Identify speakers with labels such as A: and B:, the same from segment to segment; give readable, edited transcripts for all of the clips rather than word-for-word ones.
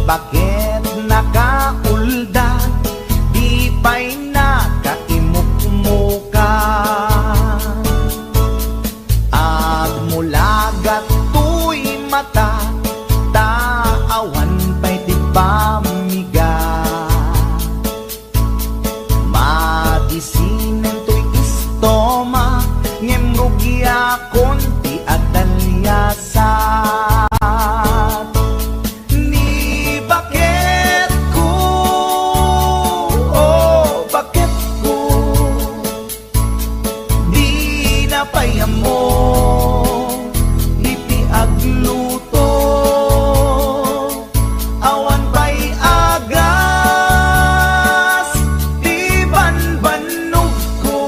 A: bakit nakaulda, di pa'y nakaimukmuka. Agmulagat tuy mata, taawan pa'y di pamiga. Madisinen tuy istoma, ngemrugya konti at talyasat. Ni bakit ko, oh bakit ko, di napayam mo, iti agluto, awan pa'y agas, di banbanog ko,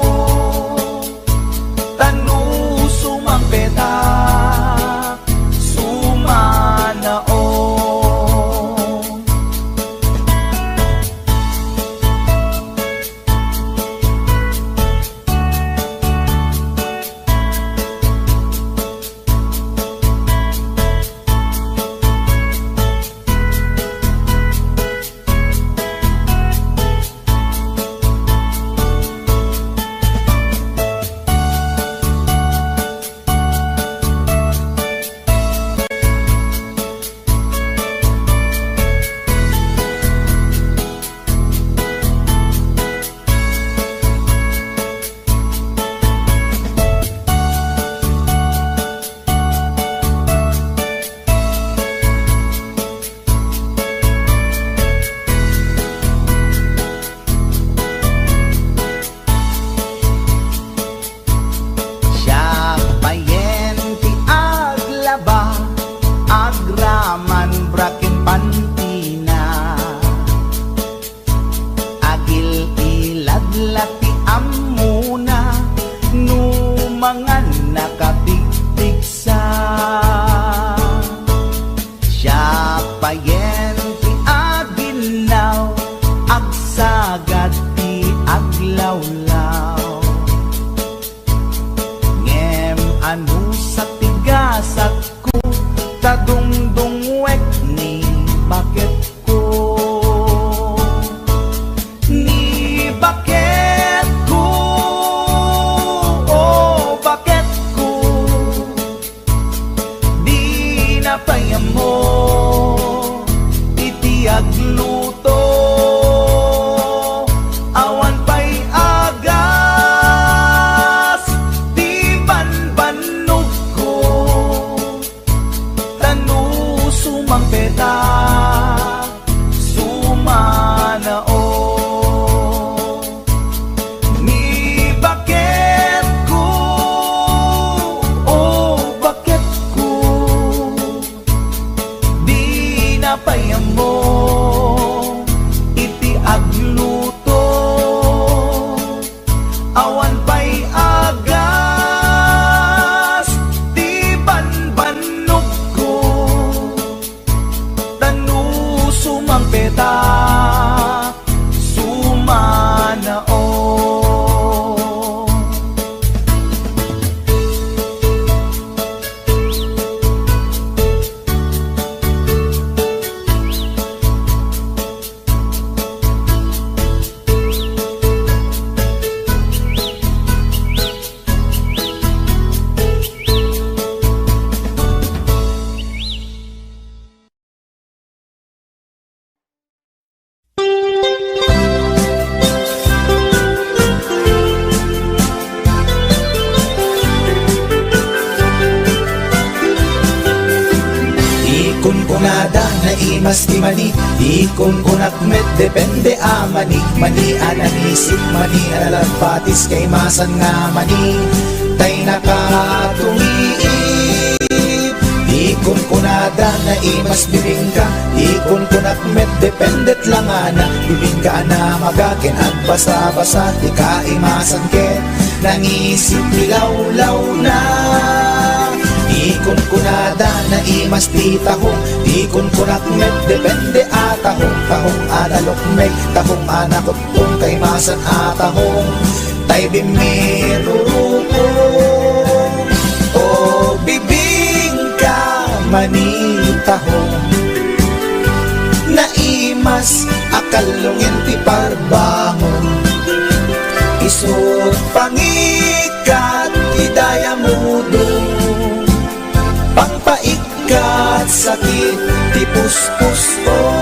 A: tanu sumampeta, sumanao. Agraman brakin pantina, agil iladlati amuna, numangan nakapigpigsa. Siya payen ti aginaw, agsagad ti aglawlaw. Ngem anu sa tigasat ko, tadungdungwek ni bakit ko, ni bakit ko, oh bakit ko, di napayam mo, iti agluto, awan pa'y agas, di banbanog ko, tanu sumampeta, sumanao. Ni bakit ko, oh bakit ko, di napayam mo, iti agluto, awan pa'y agas, di banbanog ko, tanu sumampeta, sumanao. Kunada na imas di mani, ikon kunak met depende mani, mani ananisip, mani analagpatis kay masan nga mani, tay nakatumiip. Ikon kunada na imas bibingka, ikon kunak met dependet lang ana, bibingka na magakin at basa-basa, di ka imasan ken, nangisip bilawlaw na. Ikon kunada na imas ti tahong, ikon kunak met depende atahong, tahong analok meg, tahong anakot kung kay masan atahong, tay bimirurupong, o bibing ka manitahong, imas akalungin ti parbangon. Isut pangikat idaya mudo, pangpaikat sakit ti puspusom.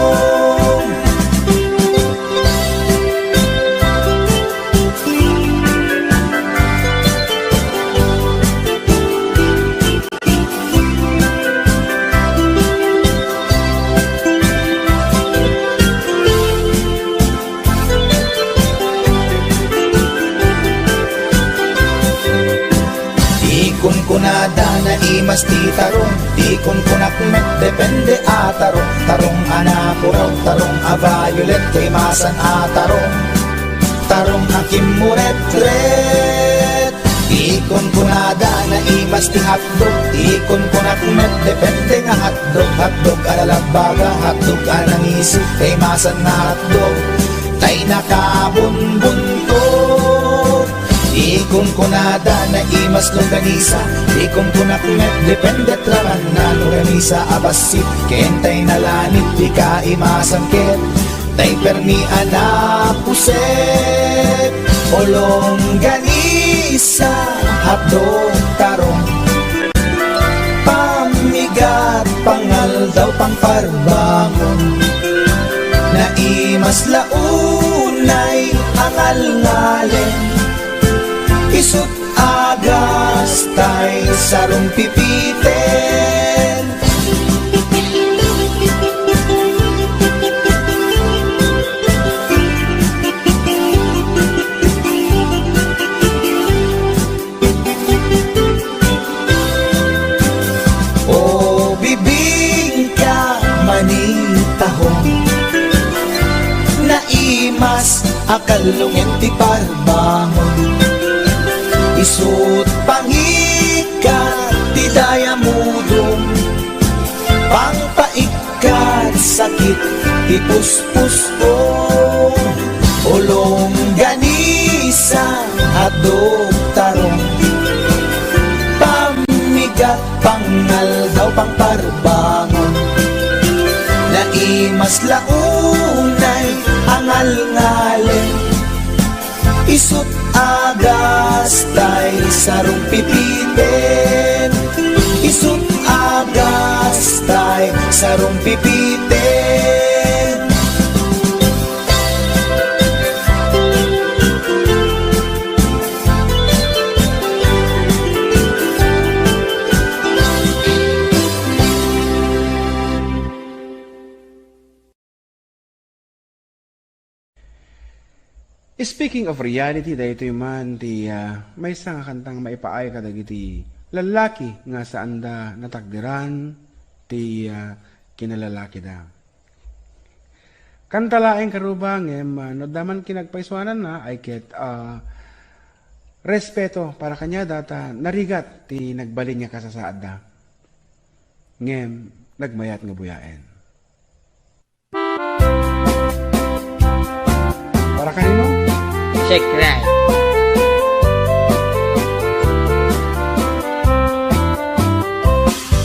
A: Kunada na imas ti tarong, di kunak met depende a tarong. Tarong anapuraw, tarong a violet, kay masan a tarong. Tarong akim muret-ret. Di kunada na imas ti hotdog, di kunak met depende nga hotdog. Hotdog alalabaga, hotdog anangisi, kay masan na hotdog. Tay nakabunbuntot. Ikon kunada na imas longganisa, ikon kunak met depende traman na longganisa abasit, kentay na lanit di ka imasangket, tay permi anapuset. O longganisa hotdog tarong, pamigat pangal daw pangparbangon, na imas launay angal ngalen. Isut agas tay sarong pipiten. O bibing ka manitahong, naimas akalungin ti parbangon. Isut pangikat ti daya mudong, pangpaikat sakit ti puspusom. Olong ganisa hotdog tarong, pamigat pangal daw pangparbangon, na imas launay angal ngalen. Isut agas tay sarong pipiten. Isut agas tay sarong pipiten.
B: Speaking of reality, dahito man ti may isang kantang maipaay ka dagiti lalaki nga saan da natakdiran ti kinalalaki da. Kantalaeng karubang no daman kinagpaiswanan na ay ket respeto para kanya data narigat ti nagbalin niya kasasaad da. Ngem nagmayat nga buyaen. Para kanino?
C: Shake right.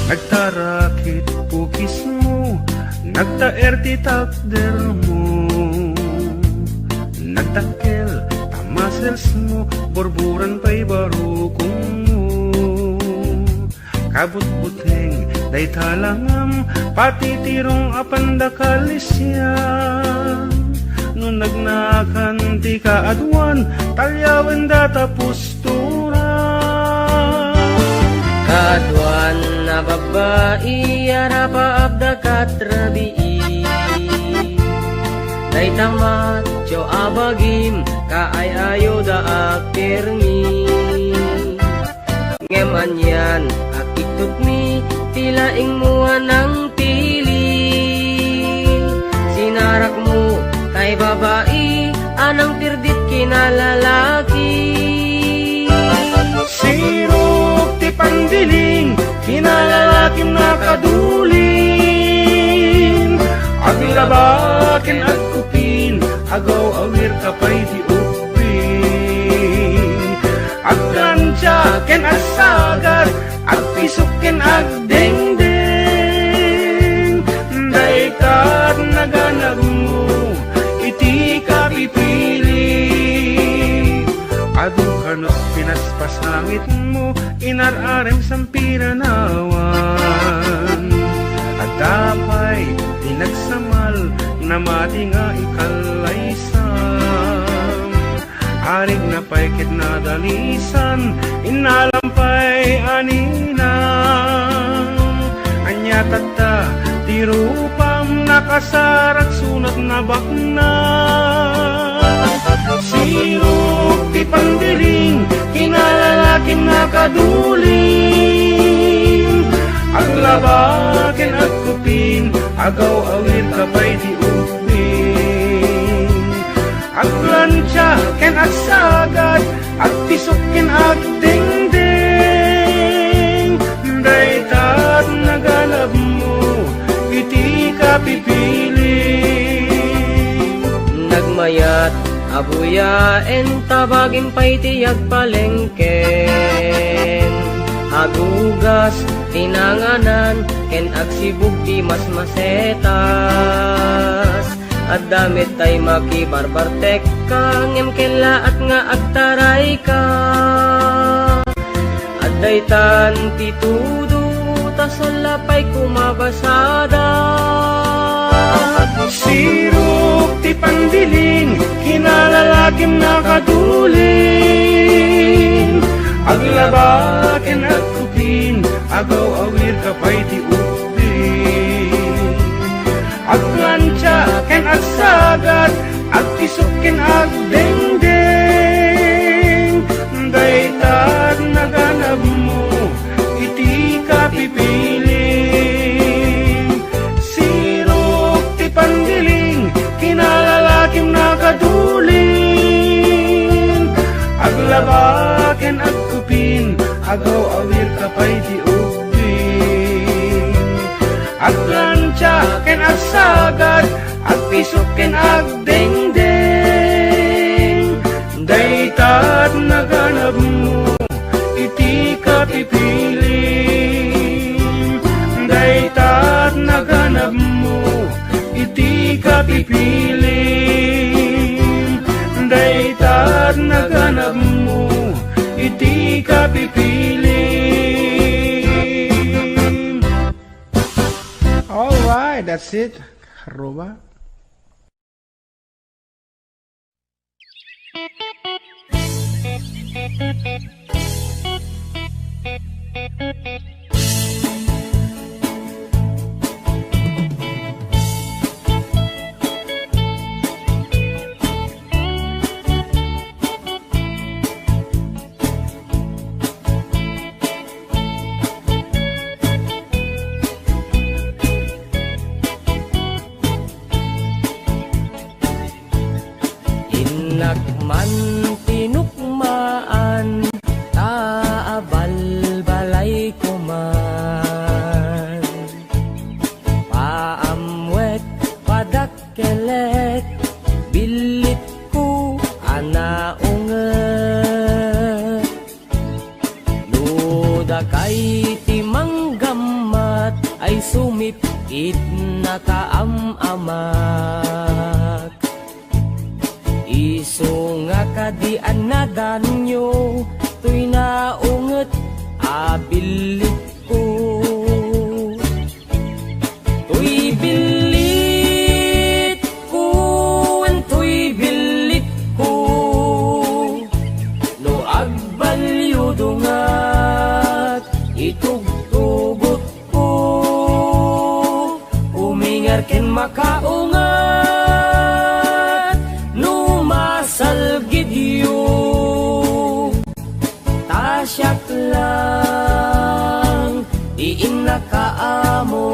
D: Nagtarakit pukis mo, nagtaer ti takder mo, nagtakel tamasels mo, borburan pa'y barukong mo. Kabut-buteng day talangam, pati tirong apandakalisyan. Nung nagnakan ti kaadwan, talyawan data pustura.
C: Kaadwan na babae, arapa abda katrabii. Day tamat, jo abagim, kaayayo da akirmi. Ngeman yan, akitut mi, tilaing mua ng tili. Sinarak mo, kay babae, anang tirdit kinalalaki.
D: Sirok ti pandiling, kinalalaking nakaduling. Aglabakin at kupin, agaw awir kapay di upin. Aglansyaken at sagat, agpisukin agdengdeng. Daikat naganag mo, kapipili. Aduhan at pinaspasangit mo, inararem sampiranawan. At dapay pinagsamal na mati nga ikalaysam. Arig na paikit na dalisan, inalampay aninang. Anya tata, tirupam nakasarak sunat na bakna. Sirok ti pandiling, kinalalaking nakaduling. Aglabaken at kupin, agaw awir kapay di upin. Aglansya ken at sagad, at pisok ken at dingding. Daytat naganap mo, iti kapipili.
C: Nagmayat abuyaen tabagin pa'y tiyag palengken. Hagugas tinanganan ken agsibug di mas masetas. At damit tay makibarbartek ka ngem kela at nga agtaray ka. At daytan titudo tasalapay kumabasada.
D: Sirok ti pandiling, kinalalakim nakaduling. Aglabaken at kupin, agaw awir kapay ti upin. Aglansya ken at sagad, at tisok ken at dengdeng. Daytag naganap mo, iti kapipili. Sirok ti pandiling, kinalalakim nakaduling. Aglabaken at kupin, agaw awir kapay ti upin. Aglansya ken at sagad, at pisok ken at dengdeng. Daytat naganap mo, iti kapipili. Daytat naganap mo, iti kapipili. Daytat naganap mo, iti kapipili.
B: Alright, that's it. Karuba.
C: Inakman tinukmaan, taabal balay ko man. Paamwet padakkelet, bilit ko anaunget. Luda kay timanggamat, ay sumipit na kaamamak. Iso nga kadian na danyo, tuy naunget abilit ko. Tuy bilit ko, tuy bilit ko, no agbalyo dungat, itugtugot ko, umingar ken makaungat. Tasyak lang, diin na kaamo.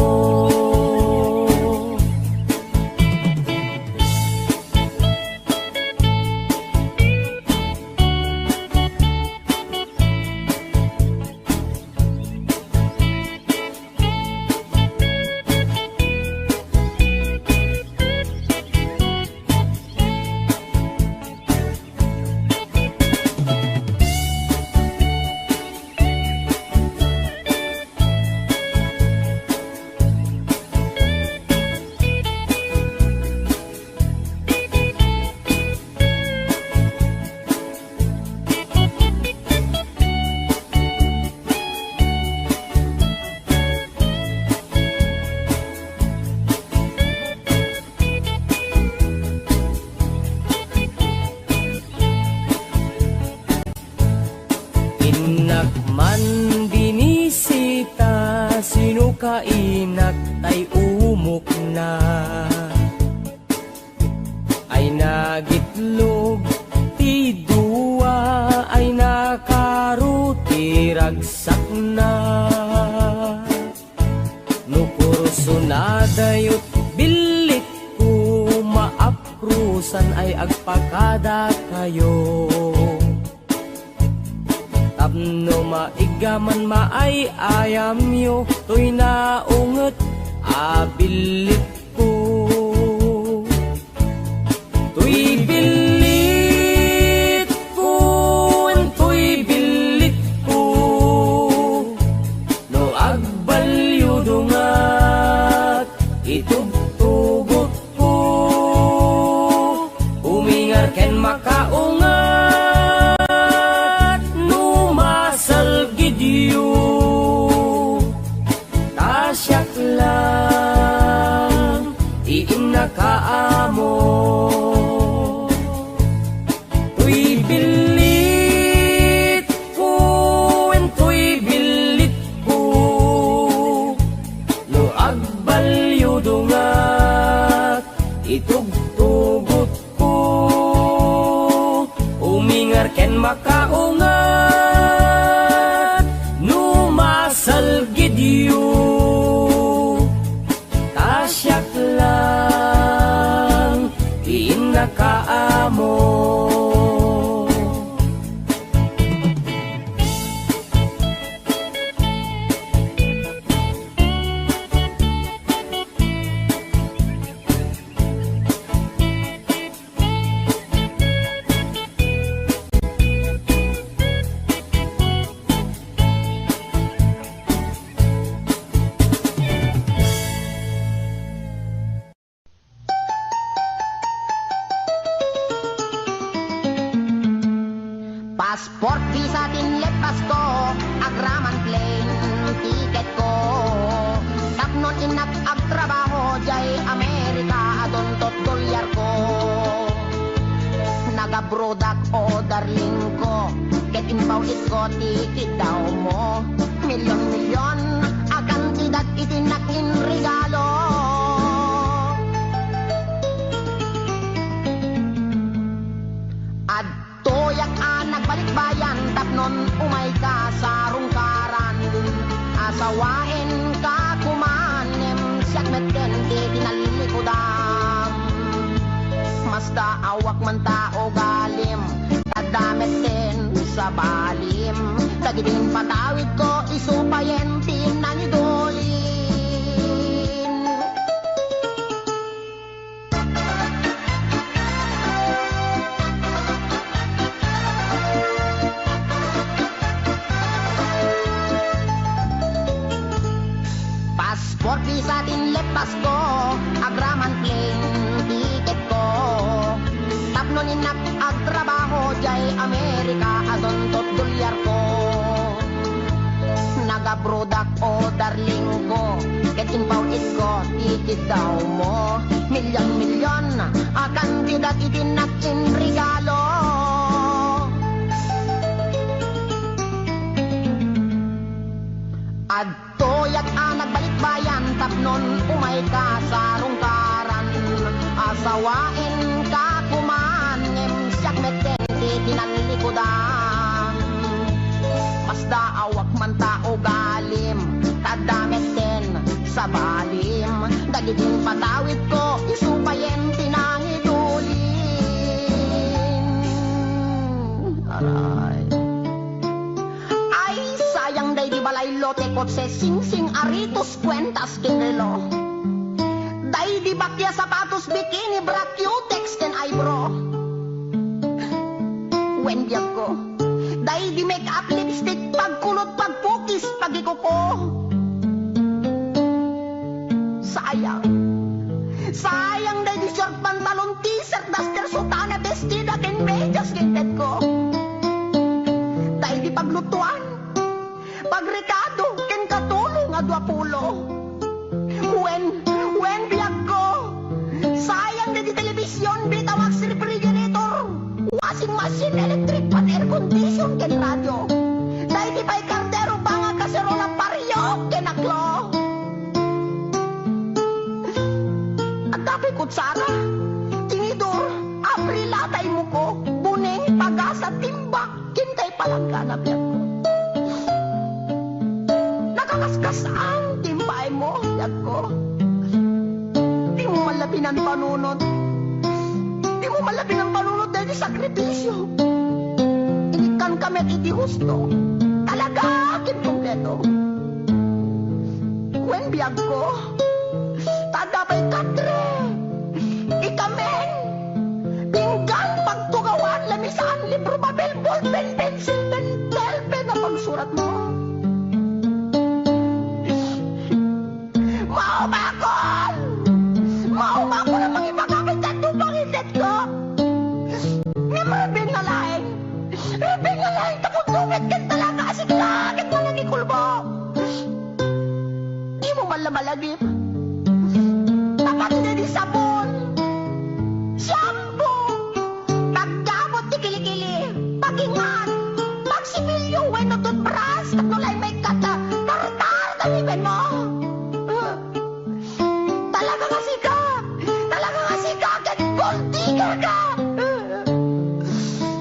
C: Sunadayot bilit ko maaprusan ay agpakada kayo. Tapno maigaman maay ayam yo, to'y naunget abilit ko. To'y bilit ko, to'y bilit ko, no agbalyo dungat itugtugot ko. Umingar ken makaungat no masal gidyo. Tasyak lang iin nakaamo. To'y bilit ko, to'y bilit ko, no agbalyo dungat itugtugot ko. Umingar ken makaungat no masal gidyo. Tasyak lang iin nakaamo.
E: Passport, visa, tinlet, pasko, agraman plane, tiket ko. Tapnon inak agtrabaho, jay Amerika, adontot dolyar ko. Nagabrodak o darling ko, ket inpaw ko, tiket daw mo. Milyon-milyon, akan tidak itinak in regalo. Toyak nagbalik bayan, tapnon umay ka sa rungkaran. Asawain ka kumanem, siyak meten di tinalilikodan. Masta awak man tao galim, tadamet din sa balim. Kagidin patawid ko, isupayen tinang idolin. Passport, visa, tinlet, pasko, agraman plane, tiket ko. Tapnon inak agtrabaho, jay Amerika, adontot dolyar ko. Nagabrodak o darling ko, ket inpaw ko, tiket daw mo. Milyon-milyon, akan tidak itinak in regalo. Toyak nagbalik bayan, tapnon umay ka sa rungkaran. Asawain ka kumanem, siyak meten di tinalilikodan. Basta awak man tao galim, tadamet din sa balim. Dagidin patawid ko, isupayen tinang idulin. Aray. Sayang day di balay lote kotse sing-sing aritos kwentas kinelo. Day di bakya sapatos bikini bra cutex ken eyebrow. Wendiag ko. Day di make up lipstick pagkulot pagpukis pagikuko. Sayang. Sayang day di short pantalon t-shirt duster sutana bestida ken medyas gintet ko. Day di paglutuan pagrekado ken katulong nga 20. When biag ko. Sayang na di telebisyon, bitawag si refrigerator, washing machine, electric pan, air condition ken radyo. Dahil di pa'y kardero banga kaserola pariyo ken aklo. At dapat kutsara, tinidor, abrilatay mo ko, buneng, pagasa, timbak, kintay palangga na biag ko. Nakakaskas ang timbay mo, biag ko. malabing ang panunod. Di mo malabing ang panunod dahil di sakripisyo. Inikan kami at iti husto. Talaga akin kompleto. When biyag ko, tada pa'y katre. Ikamen, pinggan pagtugawan, lamisaan, libro, papel, ballpen, pencil, pen na pagsurat mo. Mauma ko na mga ipagkakit at tupang iset ko. Nga marabing na laing. Rabing na laing takot-lumit kan talaga asig langit mo nang ikulbo. Di mo malamalagip. Tapat na di sabon. Shampoo. Paggamot di kilikili. Pagingan. Pagsipilyo, weno toothbrush. Katulay may kata. Tartar kaliben mo. Talaga kasi ka. Talaga kasi ka. Kahit gold digger ka.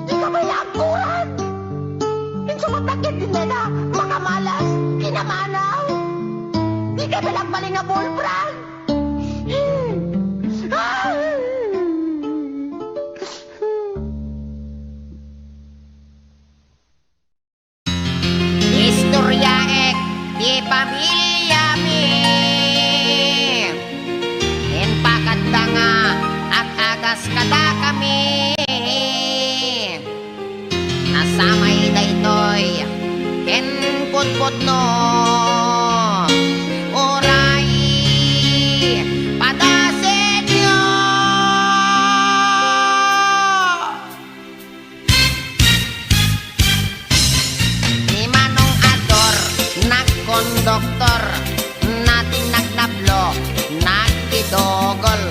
E: Di ka may angkuran. Insumatakit din nila. Makamalas. Kinamanaw. Di ka balagbaling na bullbrand.
F: Istorya ek di pamilya mi. En pakadda nga at agas kada kami. Nasamay daytoy ken putput no. Oray padasenyo. Ni Manong Ador nagkondoktor, natin nagnablo, nagdidogol,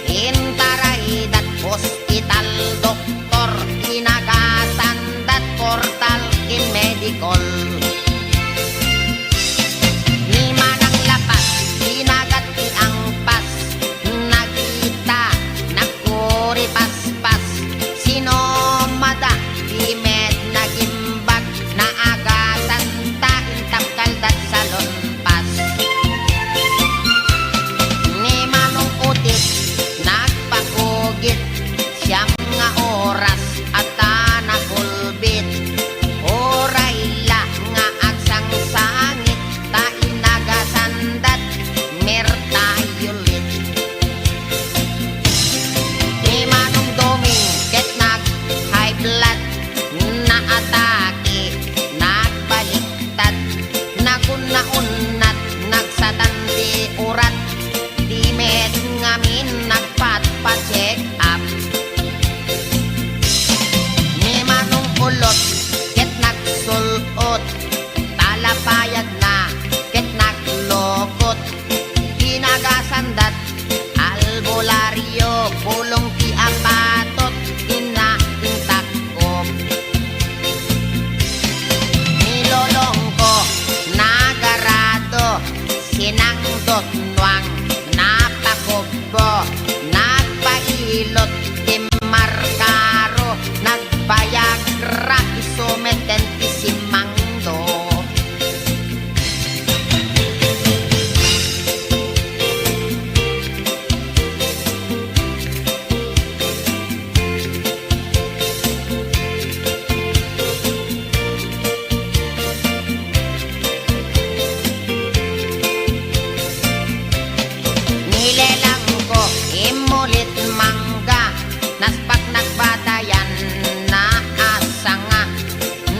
F: intarahidat hospital doktor, inagasandat portal in medical. Ni Manang Lapas, inagat ti ang pas, nagita, nagkuri paspas, sinomada, di med nagimbag, naagatan ta intap kaldat sa lonpas. Ni Manong Utit, nagpakugit, siyam nga oras at nakulbit. Oray la nga agsang sangit, ta inagasandat, mertayulit. Ni Manong Doming, ket nag high blood, naatake, nagbaliktad, nakunaunat, nagsatanti urat, di med ngamin nagpat-pa-check up. Ni Manong Ulot, ket nagsulot, talapayag na, ket naglokot, inagasandat, albularyo, pulong ti apatot, inaintakop. Nilolong ko, nagarado, sinangdot nuang, napakubbo, nagpailot, timarkaro, nagbayagra, isumeten ti simangdo. Nilelang ko, imulit mangga, naspak nagbatayan na asanga,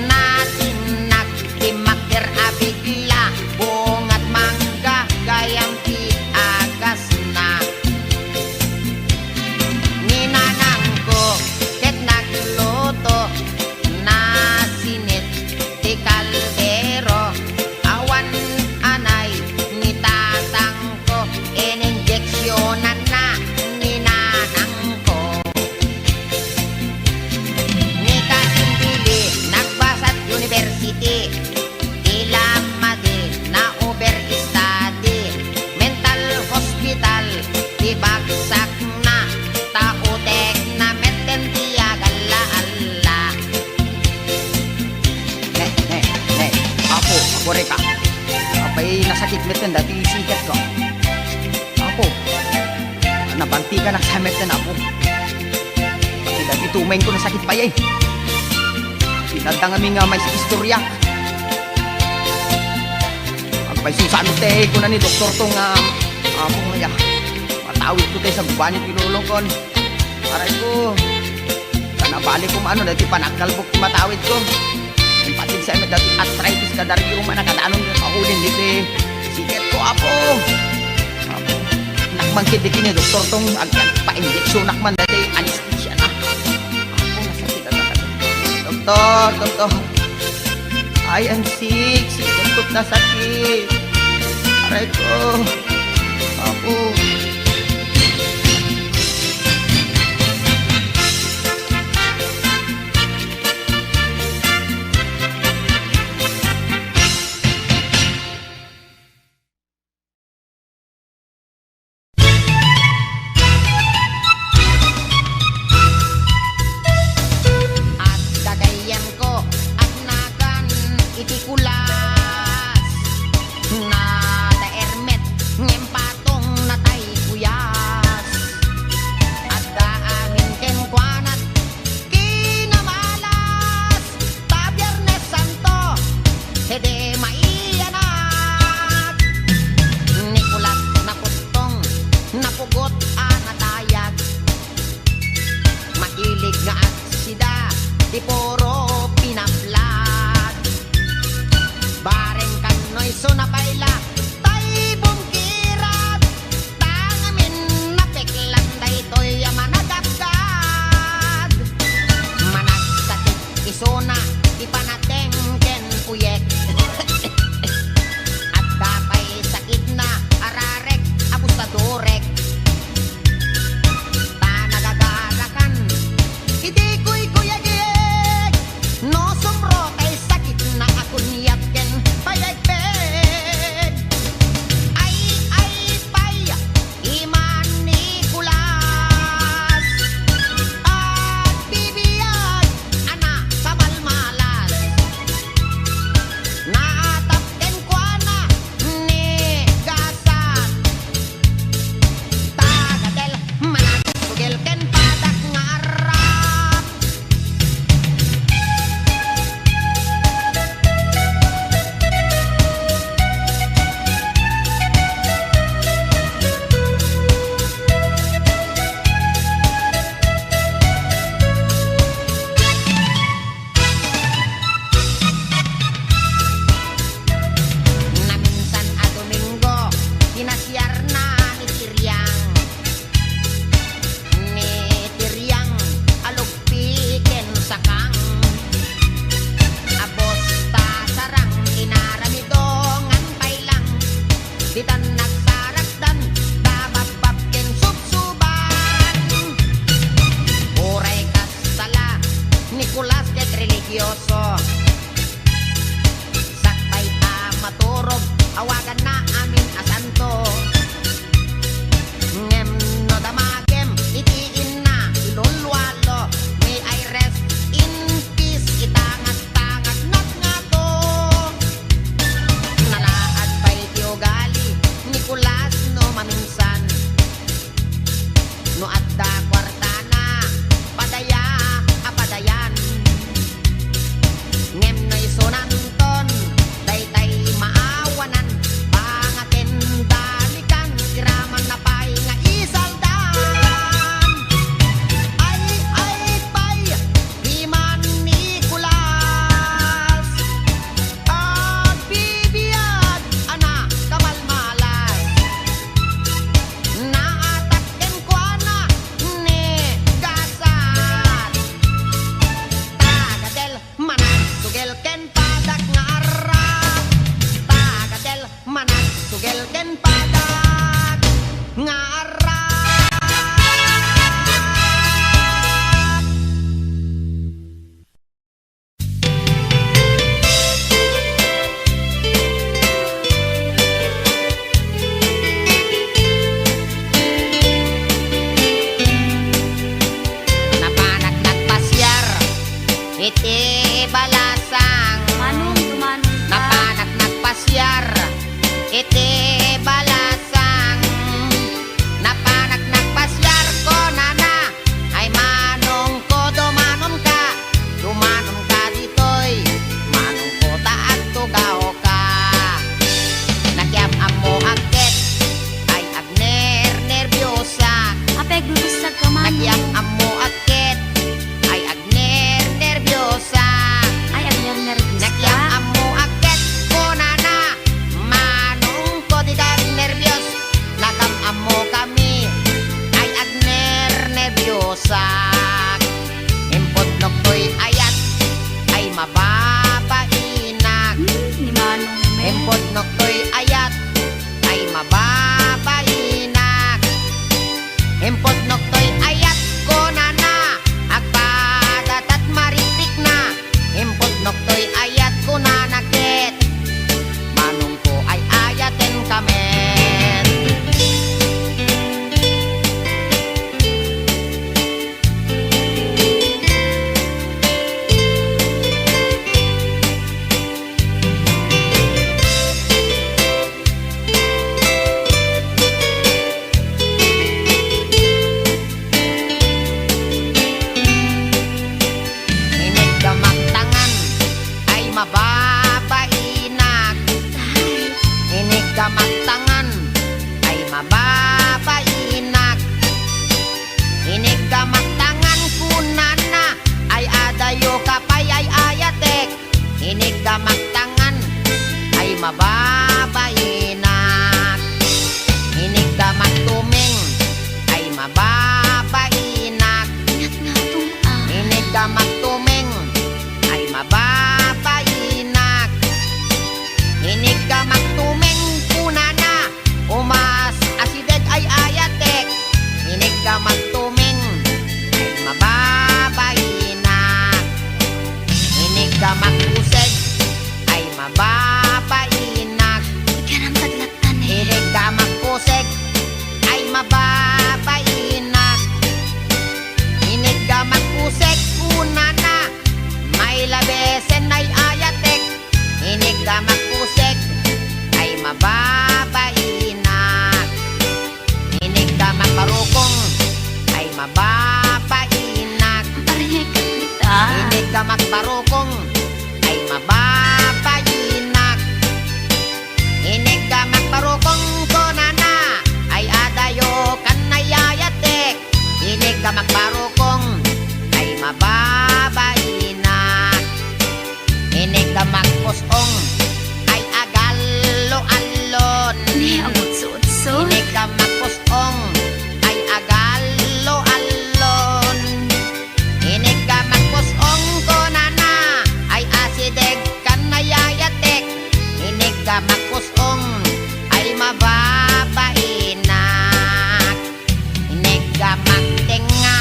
F: natin nagtimakir abigla, bungat mangga, gayang ti agas na. Ninanang ko, ket nagluto, nasinit ti kaldero, awan anay ni tatang ko, ininjeksyonan na ninanang ko. Ni Kasimbili, nagbasat university, ilamade na overstudy, mental hospital, tibagsak na, tautek na meten tiagala-ala.
G: Apo reka. Apay nasakit meten dati sikat ko. Apo. nabanti ka nakasamet na po. Tidak itumain ko na sakit pa yan. Pinatang kami nga may istorya. Pagpaisusante ko na ni doktor tong ako nga matawid ko tayo sa gubanit pinulong aray ko kanabalik ko maano dati panagkalbok matawid ko yung patig sa emet dati arthritis ka dari yung manakadanon yung kaulin dito siket ko apo nakmangkit dito ni doktor tong pa-injeksyon nakman dati anesthesia na ako nasakit na doktor I am sick siket na sakit aray ko apo
F: ka magparukong ay mababainak.
E: Arikat kita.
F: Inig ka magparukong ay mababainak. Inig ka magparukong konana ay adayo kan nayayatek. Inig ka magparukong ay mababainak. Inig ka magpusong ay agalo-alon.
E: Ni ang utso-utso.
F: Inig ka magpusong ay agalo-alon. Inig ka magpusong konana ay asideg kan nayayatek. Inig ka magpusong ay mababainak. Inig ka magtenga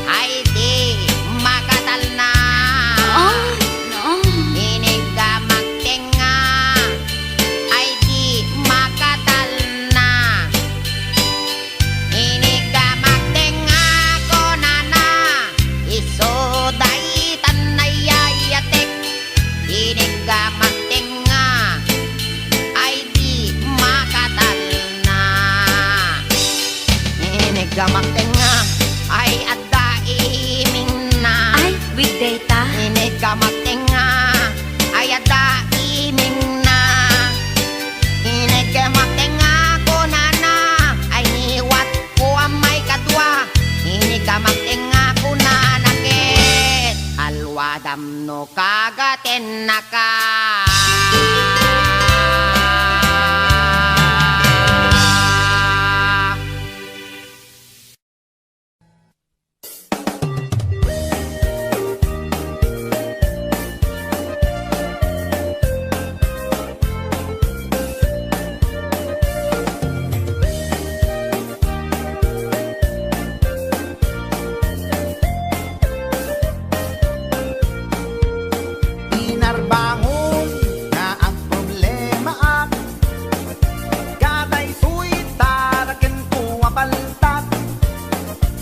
F: ay di makatal na.
E: Oh, no.
F: Inig ka magtenga ay di makatal na. Inig ka magtenga konana isoday tanayayatek. Inig ka magtenga ay di makatal na. Inig ka magtenga ay adda iming na.
E: Ay, with data.
F: Inig ka magtenga ay ada iming na. Inig ka magtenga kunana ay niwat ko ang may kadwa. Inig ka magtenga kunana ket alwadam no kagaten na ka.
A: Inarbangon nga ang problema at katay tuy taraken ko abaltat.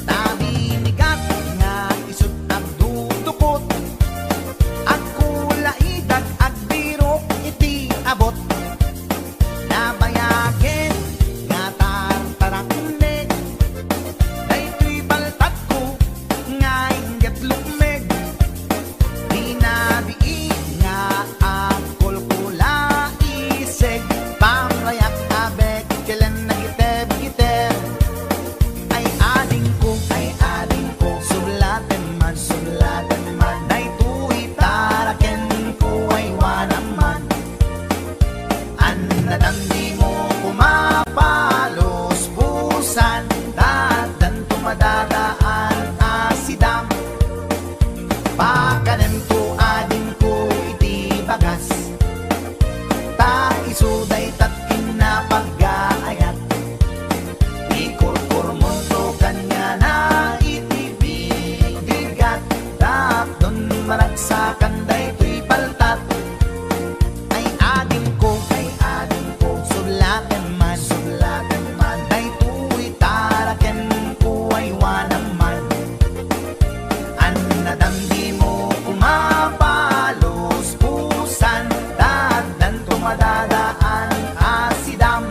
A: Tabinigat nga isut ang dudukot at kulaidag at birok iti abot. Nabayagen nga tartarakne daytoy baltat ko nga inget lukmeg. Dinabii nga ang kulkula iseg pamrayak abek kailan nagiteb-giteb. Ay ading ko sulatan man daytoy taraken ko ay wanaman. Annadamdi mo kumapalos pusan dadan tumadadaan asidam. Pakanem ko ading ko iti bagas ta isuday tatkin na pag-aayat. Ikurkur mundo kanya na iti bigat tapdon maragsakan daytoy paltat. Ay ading ko sulatan man daytoy taraken ko ay wanaman. Annadamdi mo kumapalos pusan dadan tumadadaan asidam.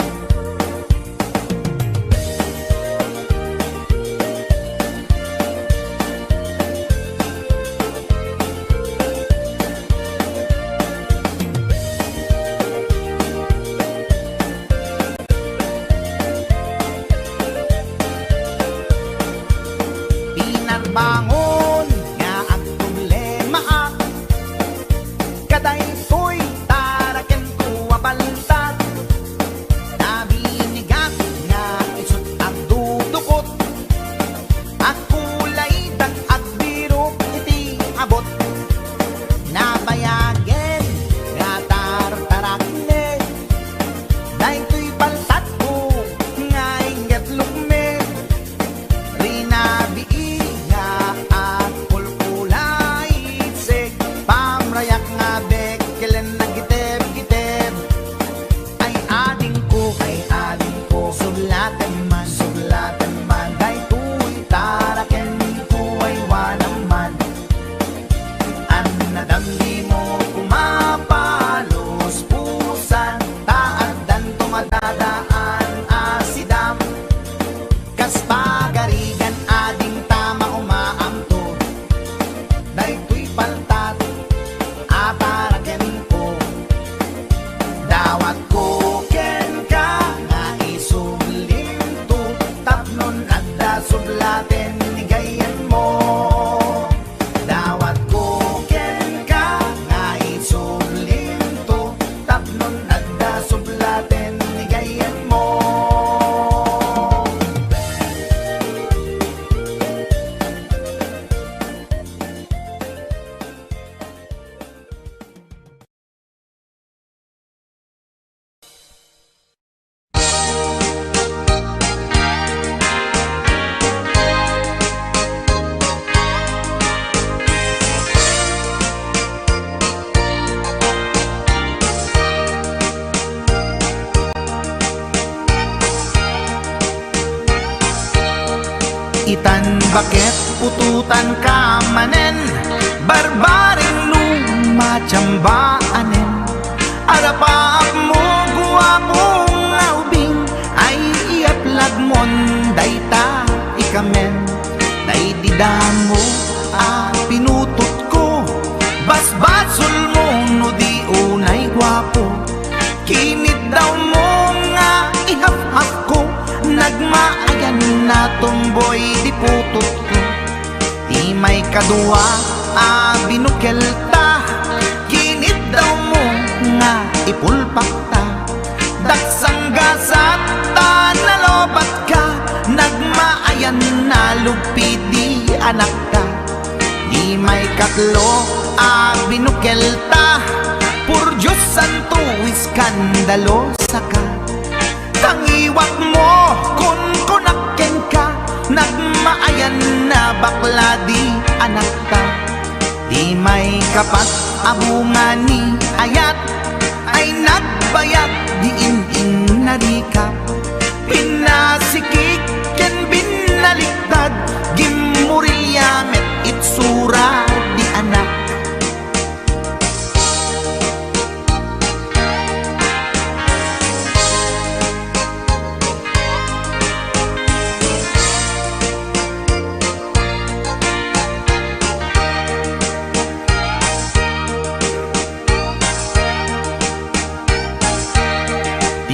A: Pinarbangon nga ang problema at kaday to'y taraken ko abaltat. Nabinigat nga isut ang dudukot at kulaidag at birok iti abot. Nabayagen nga tartarakne daytoy baltat ko nga inget lukme. Rinabii nga kas pagarigan ading tama umaamto daytoy paltat ataraken ko dawat ko ken ka nga isulinto tapnon adda sublaten ni gayen mo dawat ko ken ka nga isulinto tapnon adda sublaten ni gayen mo. Itan bakit pututan ka manen barbaring lumachambaanen arapaap mo guwapong aubing ay iaplag mon dayta ikamen naididamo pinutot ko basbasul mo no di unay guwapo kinit daw mo nga ihap-hap ko nagmaayan na tomboy di putot ko di may kadua binukelta kinit daw mo nga ipulpak ta daksang gasat ta nalobat ka nagmaayan na lugpi di anak ka di may katlo binukelta pur Diyos santo iskandalosa ka tangiwak mo kun kunaken ka nagmaayan na bakla di anak ka di may kapat abungan ni ayat ay nagbayat di in narikap pinasikik ken binaliktad gimmurilyamet itsura di anak.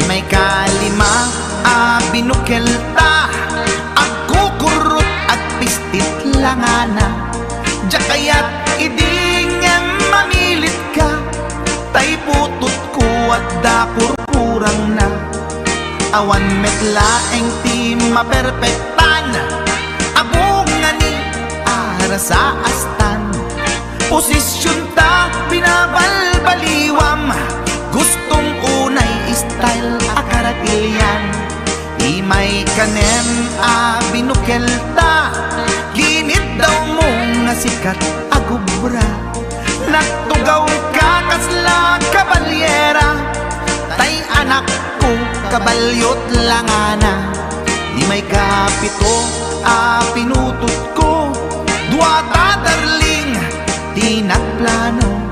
A: May kalima binukelta agkukurot at pistit langana jakayat idingem mamilit ka tay putot ko at dakurkurang na awan metlaeng ti maperpektan abungan ni ara sa astan posisyon ta binabalbaliwam gustong unay style akaratilyan di may kanem binukelta ginit daw mo nga sikat agubra nagtugaw ka kasla kabalyera tay anak ko kabalyot langana di may kapito pinutot ko duwata darling di nagplano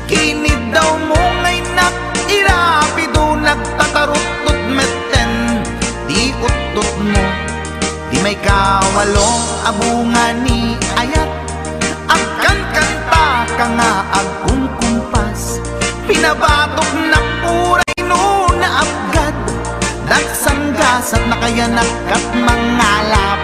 A: kinid daw mo ngay irapido nagtatarot-tot meten di utot mo di may kawalo abungan ni ayat agkan kanta ka nga agkumkumpas pinabatok na puray no na abgad daksang gasat na kaya nakat mangalap.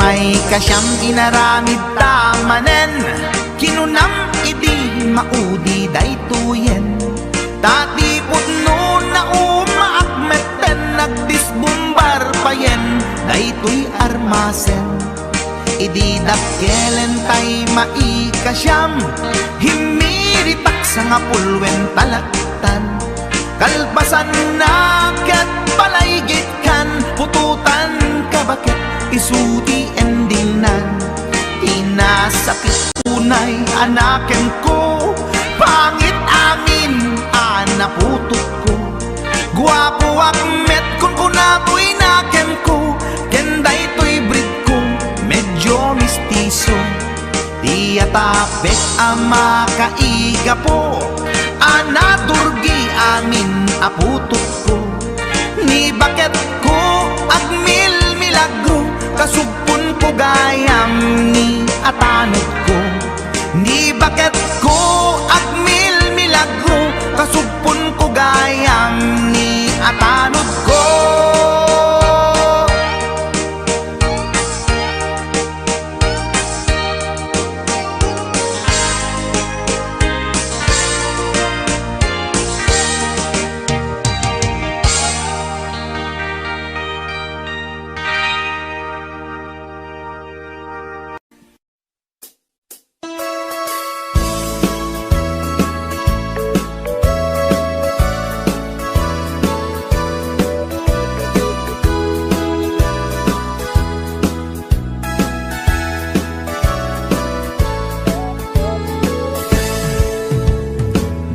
A: May kasyam inaramid tamanen kinunam idi maudi daytoyen tati putno na umaakmeten nagdisbumbar payen daytoy armasen idi dakkelen tay maikasyam himiritak sa nga pulwen talaktan kalpasan na ket palaygit kan pututan kabakit isuti endingnan inasakit unay anaken ko pangit amin anaputot akmet kun kunaboy na ken ko, ken daytoy breed ko medyo mistiso. Di atapek ama kaiga po, anaturgi amin aputok ko. Ni baket ko at milagro, kasugpon ko gayam ni atanod ko. Ni baket ko at milagro, kasugpon ko gayam ni atanod ko.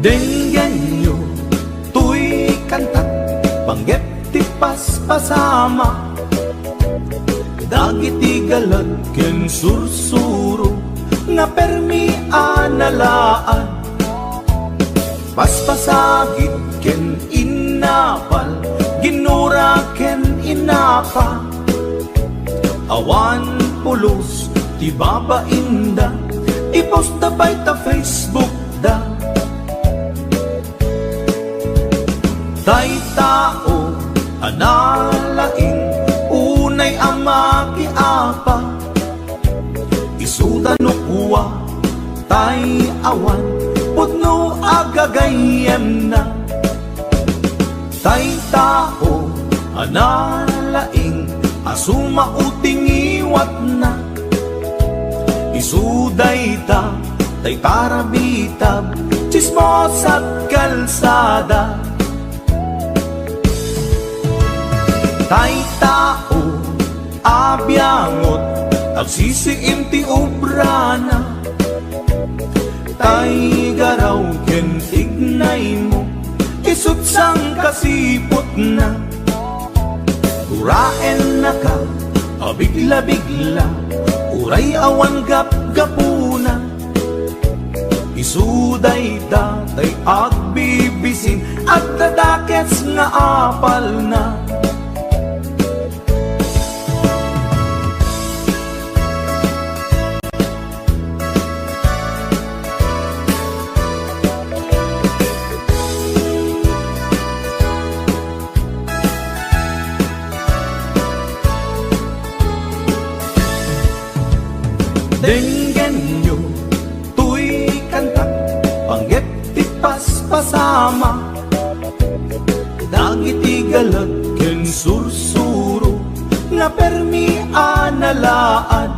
D: Denggan nyo, tuy kantat, panggep ti paspasama. Dagiti galad ken sursuro, nga permi analaan. Paspasagit ken inapal, ginura ken inapa. Awan pulos, ti babainda, ipost na bay ta Facebook da. Tay tao, analaing, unay ama kiapa. Isuda no kuwa, tay awan, putno agagayem na. Tay tao, analaing, asuma uting iwat na. Isuday ta, tay parabitab, chismos at kalsada. Tay tao, abyangot, agsisiim ti obrana. Tay garaw ken tignay mo, isut sang kasipot na. Uraen na ka, abigla-bigla, uray awan gap-gapuna. Isuday tay agbibisin, at dadakets nga apal na. Denggan nyo, tuy kantak, panggep ti paspasama. Dagiti galag ken sursuro, nga permi analaan.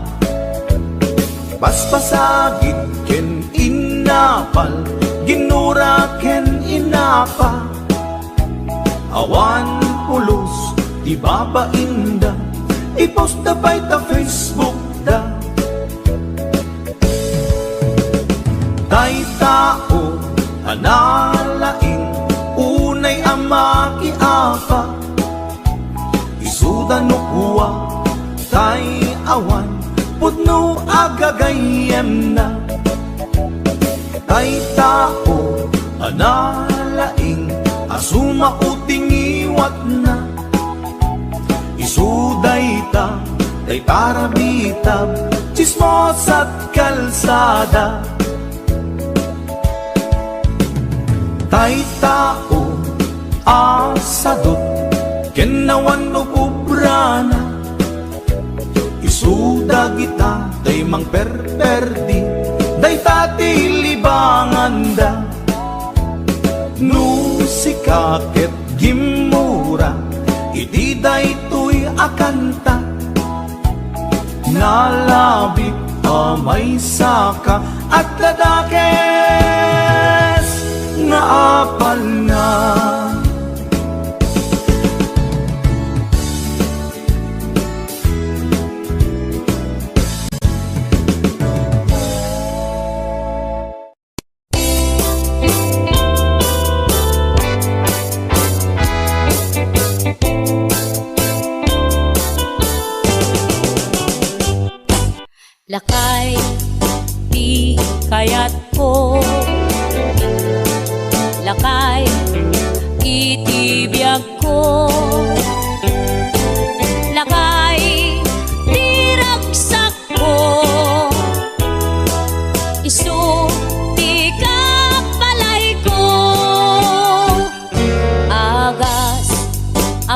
D: Paspasagit ken inapal, ginura ken inapa. Awan pulos, ti babainda, ipost na bay ta Facebook da. Tay tao, analaing, unay ama kiapa. Isuda no kuwa, tay awan, putno agagayem na. Tay tao, analaing, asuma uting iwat na. Isuday ta, tay parabitab, chismos at kalsada. Tay tao, asadot, kenawan no kubrana. Isuda kita, tay mang perperdi, day tati libanganda. No sikaket gimura, iti day tuy akanta. Nalabit amay saka, at ladakes nga apal na.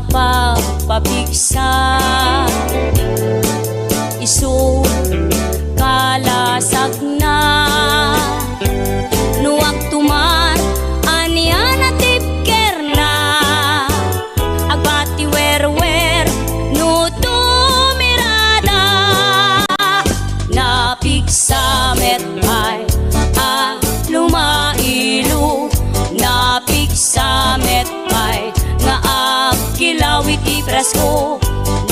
H: apa pabigsa isu kalasag na nuwag tumar aniya na tipker na agbati werwer no tumirada napigsa metay lumailu napigsa metay nga kilawit ipresko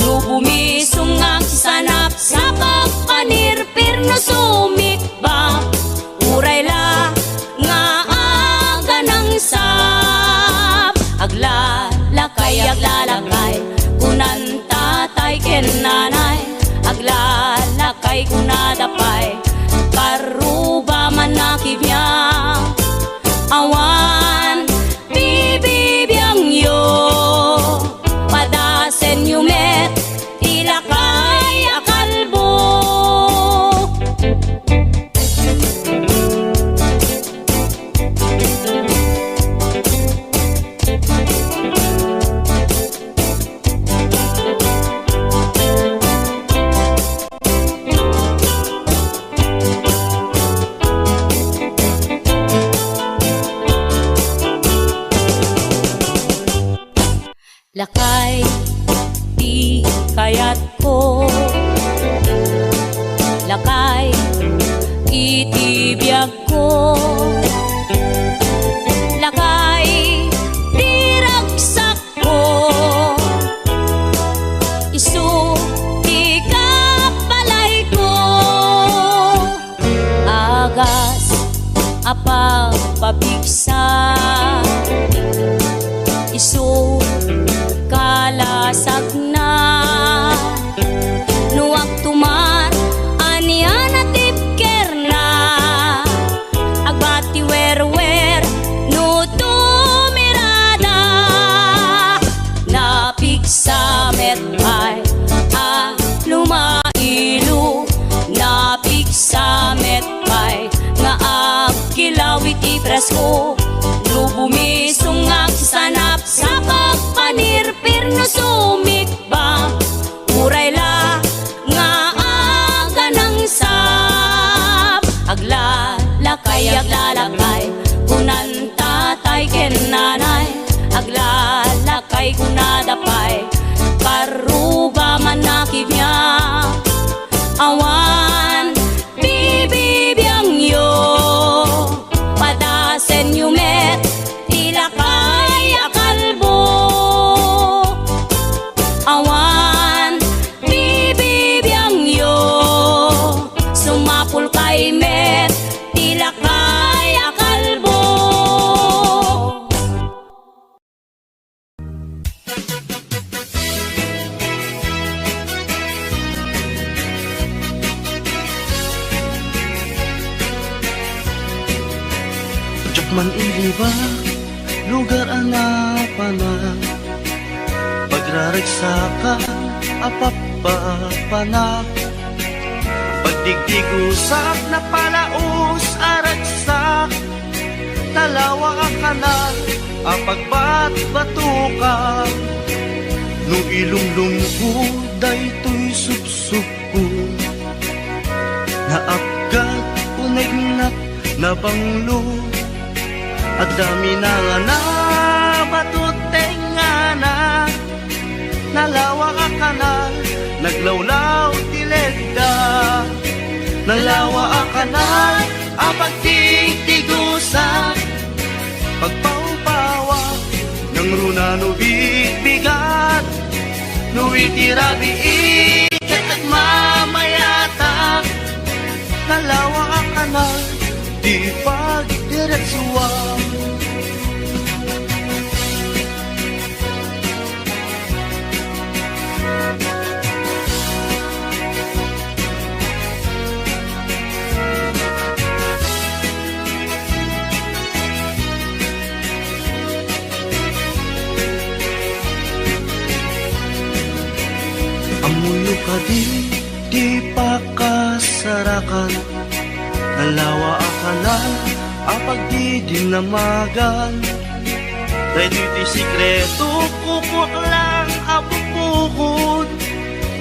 H: no bumisong ang sanap sa pagpanirpir no sumikba uray la nga aga ng sap aglalakay kunan tatay ken nanay aglalakay kunadapay karuba man nakibya awan bibibiyang yo padasen yumet ilakay akalbo lakay di kayat ko lakay itibiyag ko lakay di ragsak ko isu di kapalay ko agas apa pabigsa isu kalasag na nuwag tumar aniya na tipker na agbati werwer no tumirada napigsa metay lumailu napigsa metay nga kilawit ipresko no bumisong ang sanap sa pagpanirpir no sumikba uray la nga aga ng sap aglalakay kunan tatay ken nanay aglalakay kunadapay karuba man nakibya awan bibibiyang yo padasen yumet ilakay akalbo awan bibibiyang yo sumapul kay met ilakay akalbo.
I: Man iliba, lugar na pagraragsakan, apapapana pagdigdigusak na palaus aragsak talawa ka na apagbat-batukan no ilumlumko daytoy supsuko naapgat unegnak na banglo at dami na nga na batuteng nga na nalawa ka kanal naglawlaw tilegda nalawa ka kanal apag tigtigusa pagpaupawa ng runa no bibigat no itirabi ikat mamayata nalawa ka kanal di pagdiretsuan amuyo ka di pa kasarakan nalawa akalan apag di dinamagan Ready ti sikreto, kukwak lang apupukod.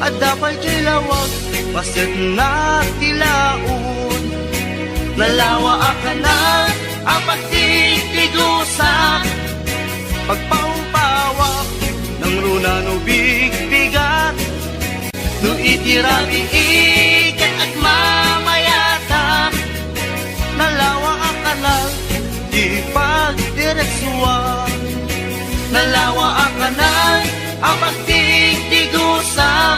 I: At dapat kilawag, pasit na tilaon. Nalawa ka na, apat titigusa. Pagpaumpawak ng runa no bigbigat. No itirabi ikat at mamayata. Nalawa ka na, di pagdiretsuan. Nalawa ka na, apat titigusa.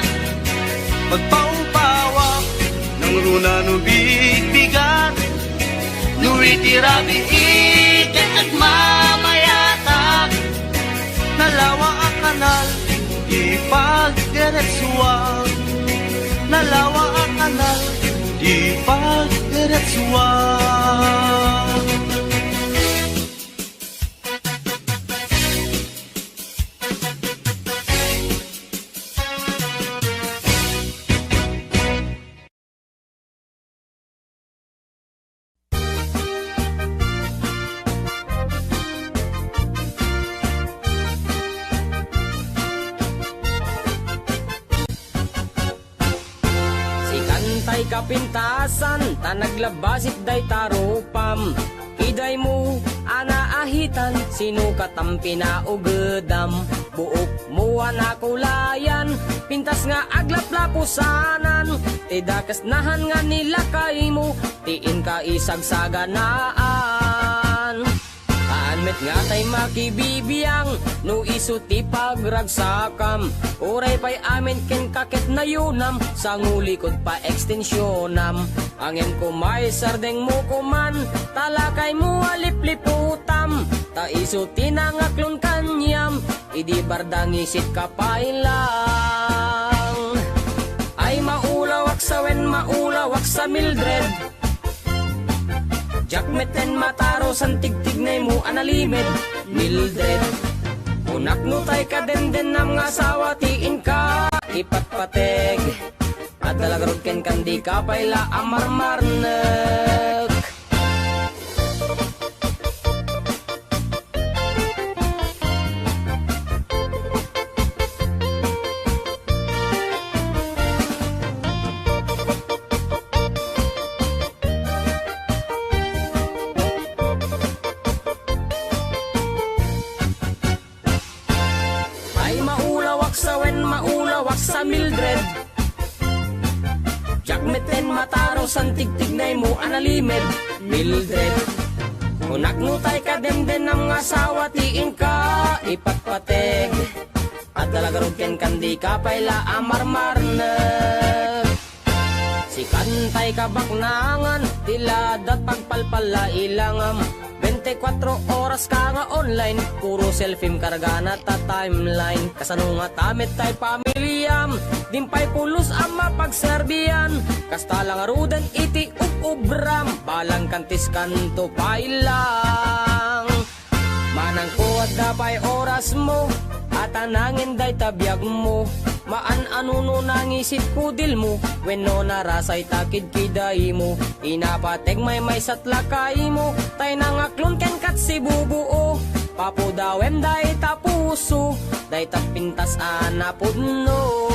I: Pagpaumpawak ng runa no bigbigat. No itirabi ikat at mamayata. Nalawa ang kanal, di pagdiretsuan. Nalawa ang kanal, di pagdiretsuan.
C: Tay kapintasan, ta naglabasit day tarupam. Iday mo, anaahitan, sino katampi na ugedam. Buok mo anakulayan, pintas nga aglaplapusanan. Tidakas nahan nga nila kay mo, tiin ka isagsaganaan. Anmet nga tay makibibiyang, no isuti pagragsakam. Uray pa'y amin ken kakit na yunam, sa ngulikod pa ekstensyonam. Angin ko may sardeng mo kuman, talakay mo alipliputam. Ta isuti na ngaklon kanyam, idi bardang isit kapailang. Ay maulawak sa wen, maulawak sa Mildred. Jakmeten mataro san tigtignay mo analimed Mildred. Unak no tay ka den nam nga asawa tiin ka ipatpateg. At dalagarod ken kandi ka payla amarmarnek. Maulawak sa Mildred. Jakmeten mataro san tigtignay mo analimed Mildred. Unak nutay ka den nam nga asawa tiin ka ipatpateg. At dalagarod ken kandi ka payla amarmarnek. Si kantay ka baknangan, tiladat pagpalpala ilangam. 24 oras ka nga online, puro selfie karga na ta timeline. Kasano nga tamit tay pamilyam, dimpay pulos ang mapagserbiyan. Kasta lang arudan iti ubram, balang kantis kanto pailang. Manang kuwad dapay oras mo, at anangin day tabiyag mo. Maan-ano nangisit kudil mo, when no narasay takid kiday mo. Inapateg may satlakay mo, tay nangaklon ken kat si bubuo. Papudawem day tapuso, day tapintas anapudno.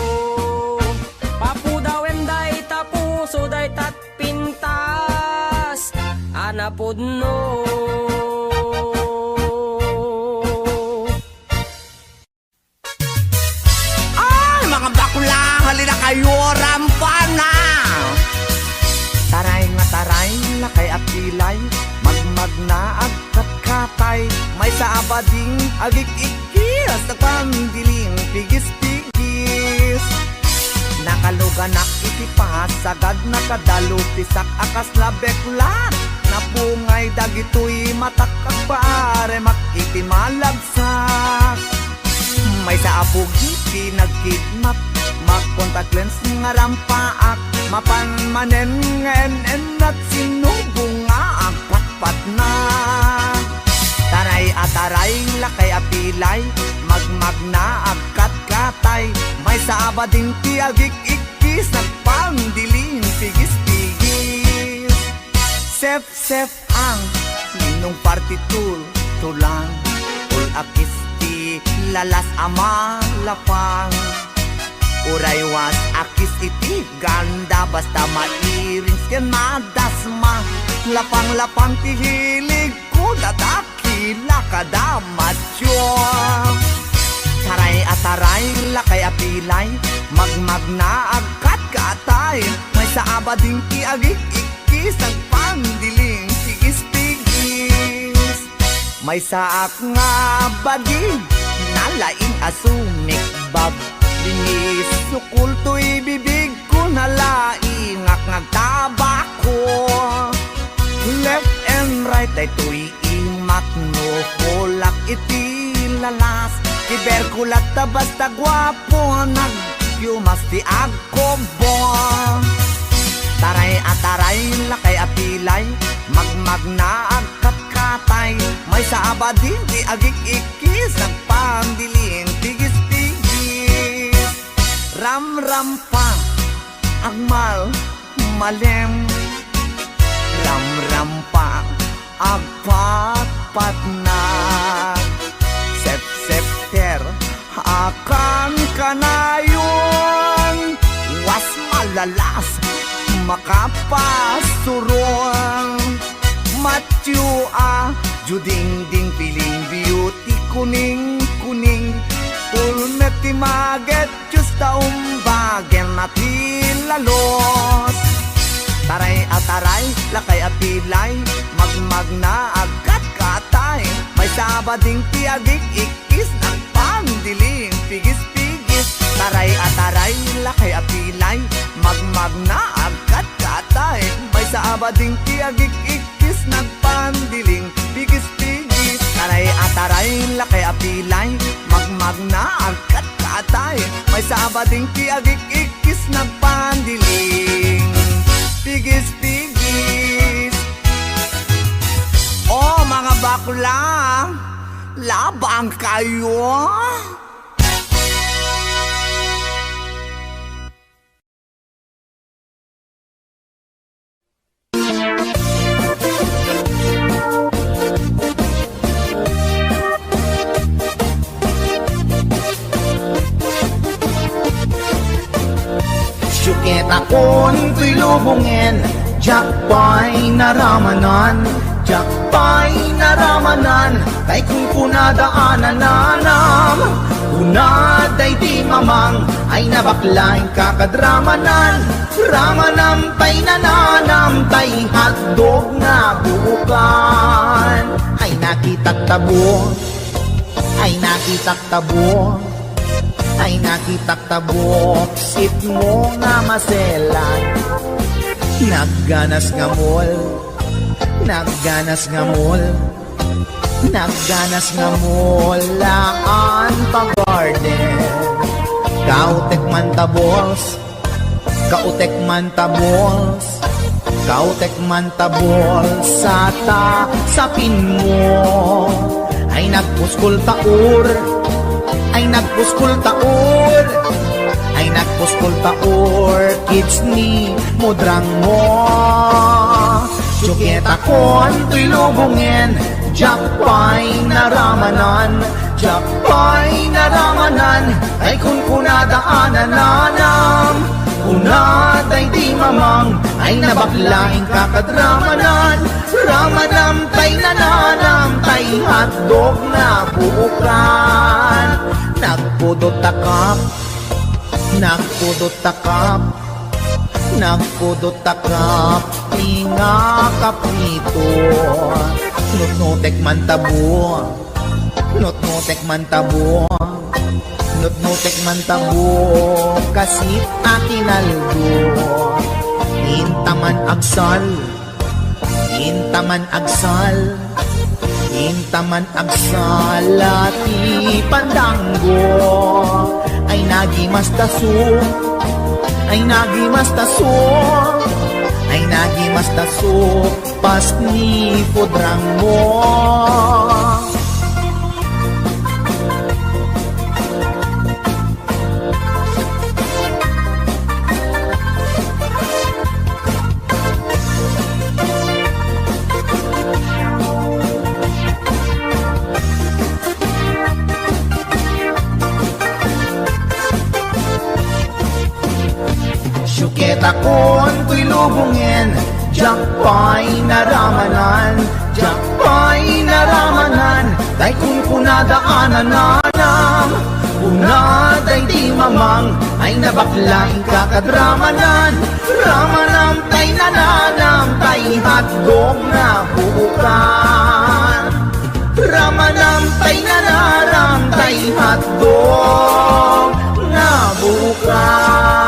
C: Papudawem day tapuso, day tatpintas anapudno.
G: Halina kayo, rampana! Taray nga taray, lakay at pilay, magmag na agkat-katay, may sa abading agik-ikis, nagpandiling pigis-pigis. Nakaluganak itipas, sagad nakadalo, pisak akas labeklan, napungay dagitoy matakag pare, makitimalagsak. May sa abugi, nagkidnap, mag-contact lens nga rampaak, mapanmanen ngenen at sinubong nga agpatpat na. Taray at taray, lakay apilay, magmag na agkat-katay, may sa abading tiagik-ikis, nagpangdiling pigis-pigis. Sef-sef ang ninong partitur, tulang, akis ti lalas ama lapang. Uraywas akis iti ganda basta mairins ken madasma. Lapang-lapang ti hilig ko dadakila kada macho. Taray ataray lakay apilay magmag na agkat katay. May saaba ding ti agik ikis ang pandiling tigis-tigis. May saak nga bagi nalaing asumik bab. Linis sukul to'y bibig ko nalaing ak nagtabako. Left and right ay to'y imak no kulak iti lalas. Kiberkulat ta basta gwapo nagyumas ti agkobo. Taray ataray lakay apilay magmag na agkat-katay. May saaba din ti agik ikis ang pandiling tigis-tigis. Ram-ram pa agmal malem. Ram-ram pa agpat-pat na. Sep-septer akan kanayon. Was malalas makapasuron. Matyua juding-ding piling beauty kuning-kuning. Pulmet ti maget justa umbagen na ti lalos. Taray ataray lakay apilay magmag na agkat katay. May sabading ti agik ikis ng pandiling pigis-pigis. Taray ataray lakay apilay magmag na agkat katay. May sabading ti agik ikis ng pandiling pigis-pigis. Taray ataray lakay apilay magmag na agkat katay. May sabading ti agik ikis ng pandiling pigis-pigis. Oh mga bakla, labang kayo.
A: Syuket akon to'y lubungin, jakpay naramanan, jakpay naramanan, kay kung kunadaanan nanam. Kunaday di mamang, ay nabaklaing kakadramanan, ramanam tay nananam, tay hotdog na bukan. Ay nakitak tabo, ay nakitak tabo, ay nakitak tabok, sit mo nga maselan. Nagganas nga mol, nagganas nga mol, nagganas nga mol, laan pa garden. Kautek man tabols, kautek man tabols, kautek man tabols, sapin mo. Ay nagpuskol taur, ay nagpuskol taur, ay nagpuskol taur, kids ni mudrang mo. Syuket akon to'y lubungin, jakpay naramanan, jakpay naramanan, ay kung kunadaanan nanam. Kunaday di mamang, ay nabaklaing kakadramanan, ramanam tay nananam, tay hotdog na buukan. Nagpudot takap, nagpudot takap, nagpudot takap, tinga kaprito. Nutnutek man tabo, nutnutek man tabo, nutnutek man tabo, kasit akinaldo. Intaman agsal, intaman agsal, intaman agsal, ati pandanggo. Ay nagimas taso, ay nagimas taso, ay nagimas taso, pas ni pudrang mo. Ket akon ko'y lubungin, diyak pa'y naramanan, diyak pa'y naramanan, day kung kunadaanan nanam, unaday di mamang, ay nabaklain kakadramanan, ramanam tay nananam, tay hatdog na buukan. Ramanam tay nanaram, tay hatdog na buukan.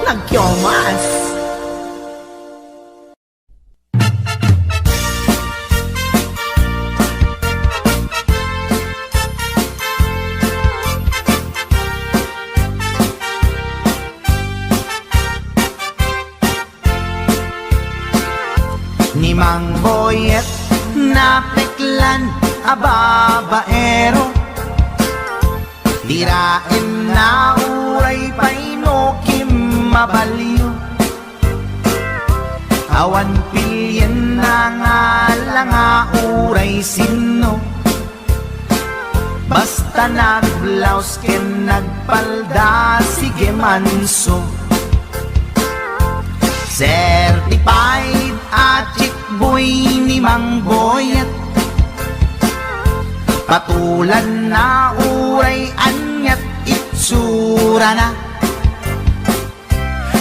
A: Nagkyomas. Ni Mang Boyet na peklan ababaero, tirain na uray painokim mabaliw, awan pilyen na nga langa uray sino, basta nagblaus ken nagpalda sige manso. Certified at boy ni Mang Boyet, patulan na uray anyat itsura na,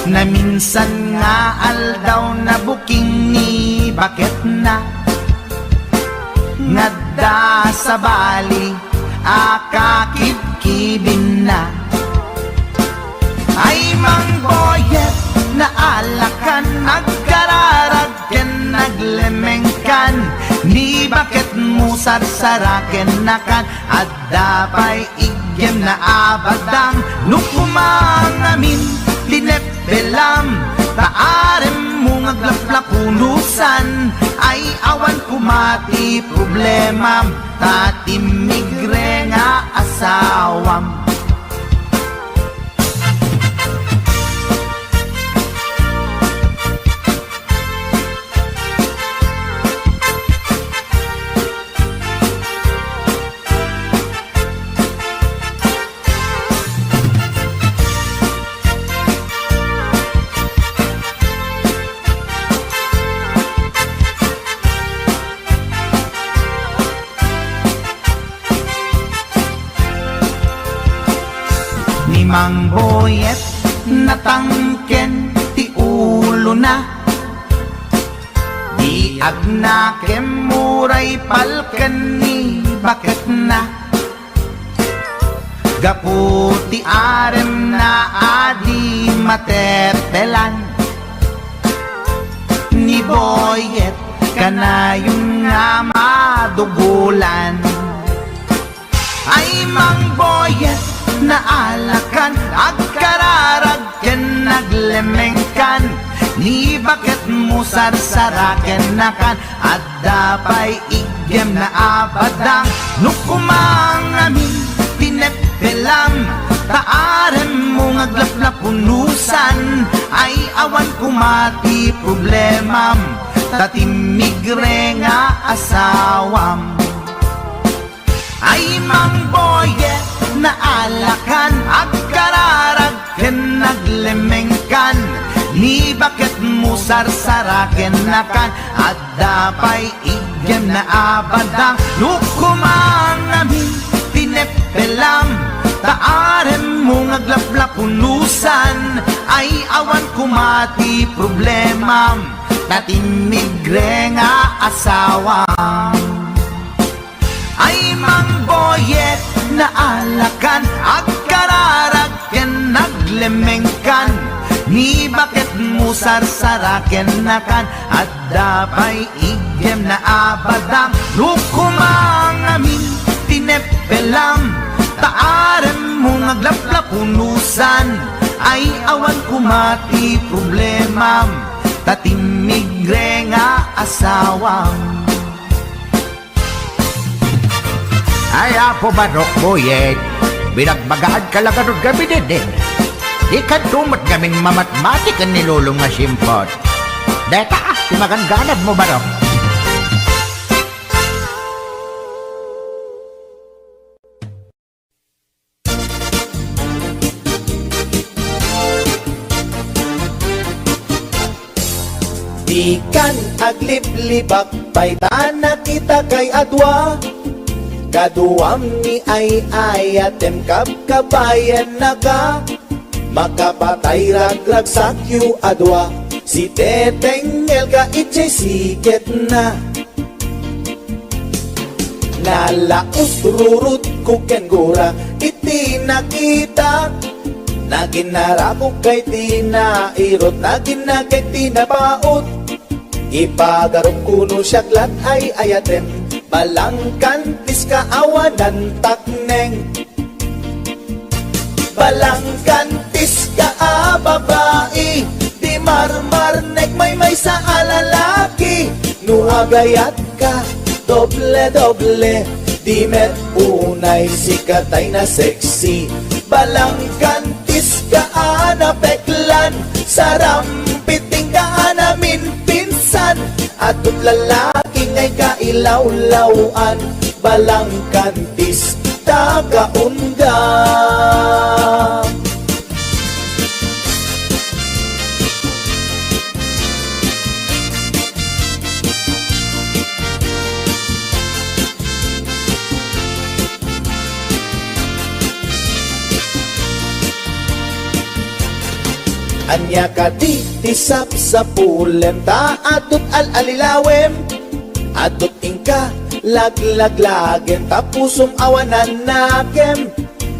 A: na minsan nga aldaw na booking ni bakit na, ngadda sa bali akakibkibin na. Ay Mang Boyet, naalakan, nagkararagken, naglemengkan, ni bakit mo sarsaraken nakan, at dapay igyem na abadang, nukumangamin, linepelam, taarem mo ngaglaplapunusan, ay awan kumati problemam, tatimigre nga asawam. Mang Boyet natangken ti ulo na, di agnakem muray palken ni bakit na, gaputi arem na adi matepelan, ni Boyet kanayong nga madugulan. Ay Mang Boyet, naalakan, agkararagken, naglemengkan, ni bakit mo sarsaraken nakan, at dapay igyem na abadang, nukumangamin, pinepelam, taarem mo ngaglaplapunusan, ay awan kumati problemam, tatimigre nga asawam. Ay Mang Boyet, naalakan, agkararagken, naglemengkan, ni bakit mo sarsaraken nakan, at dapay igyem na abadang, nukumangamin, tinepelam, taarem mo ngaglaplapunusan, ay awan kumati problemam, tatimigre nga asawam. Ay Mang Boyet, naalakan, agkararagken, naglemengkan, ni bakit mo sarsaraken nakan, at dapay igyem na abadang, nukumangamin, tinepelam, taarem mo ngaglaplapunusan, ay awan kumati problemam, tatimigre nga asawam.
J: Ay, Apo Manok Boyet, binagbagaan ka lang anong gabi din. Di ka tumat gaming mamatmatikan ni Lulong nga simpot. Deta, timaganganad mo Manok.
A: Ikan agliblibak paitana kita kay adwa. Kaduam ni ay ayatem kabayan na ka. Makapatay ragrag sakyu adwa. Si Teteng Elga itchay siket na. Nalaos rurut kuken gura iti nakita. Naginarako kay tinairot, naginagay tinapaot. Ipagarong kuno siyaglat ay ayatem, balangkantis kaawanan takneng. Balangkantis ka babae, di marmarnek may sa alalaki. Nuagayat ka, doble-doble, di met unay sikatay na sexy. Balangkantis ka peklan, sarampiting ka namin pinsan. Atut lalaki ngay kailaw-lawan, balangkantis tagaunda. Anya ka di tisap sa pulem, ta adut al-alilawem. Adut ingka laglaglagem, tapusong awanan nakem.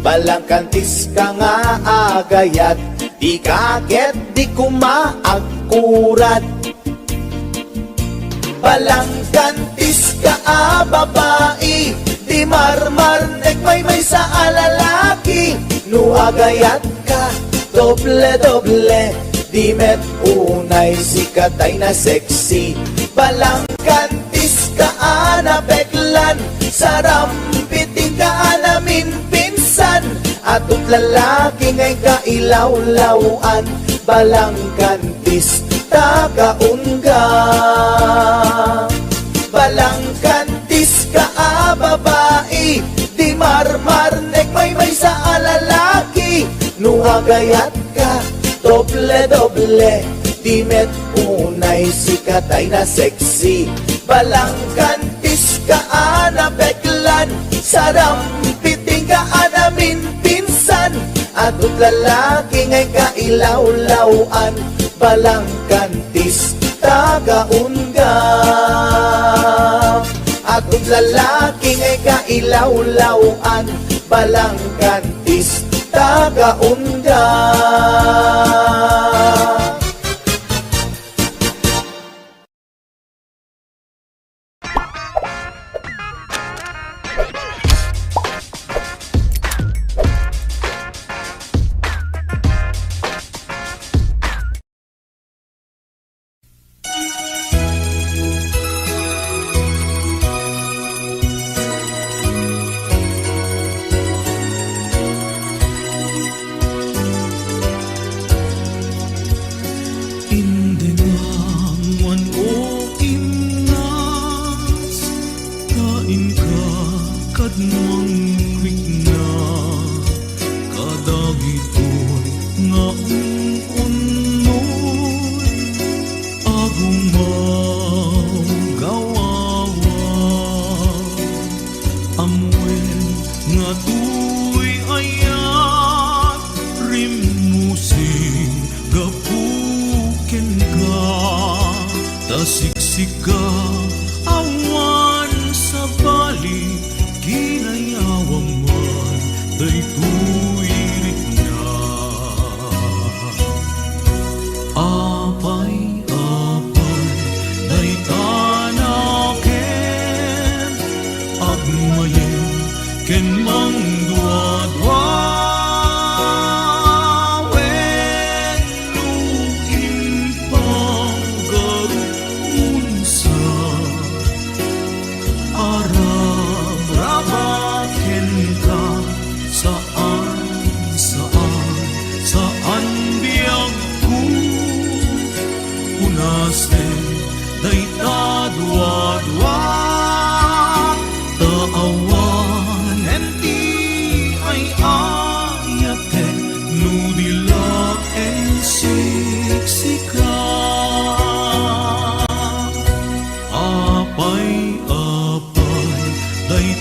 A: Balangkantis ka nga agayat, di kaget di kumaagkurat. Balangkantis ka babae, di marmarnek may sa alalaki. Nuagayat ka, doble-doble, di met unay sikatay na sexy. Balangkantis ka peklan, sarampiting ka namin pinsan. Atut lalaki ngay kailaw-lawan, balangkantis tagaunga. Balangkantis ka babae, di marmarnek may sa alalaki. Nuagayat ka, doble-doble, di met unay sikatay na sexy. Balangkantis ka peklan, sarampiting ka namin pinsan. Atut lalaki ngay kailaw-lawan, balangkantis tagaunga. Atut lalaki ngay kailaw-lawan, balangkantis tagaunga.
D: Siksika awan sa bali, kinayawang man daytoy na. Apay-apay day tanaken, agmayen ken mang duadwa. Day tadwa-dwa, taawan enti ay ayate, nudila en siksika.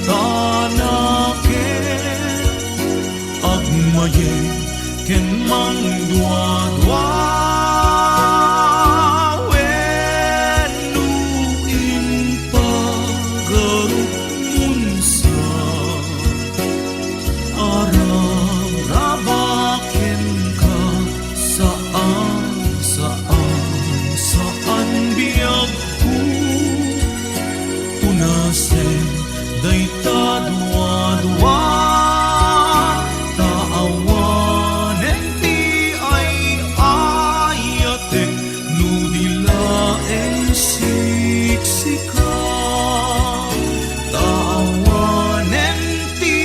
D: tanaken agmaye ken mangdua-dua wenu impagarumunsa arang-rabaken ka saan biyagku unasen dayta dua-dua taawanen ti ay ayatek nudilaeng siksika taawanen ti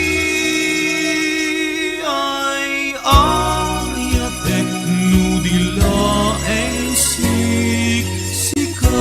D: ay ayatek nudilaeng siksika.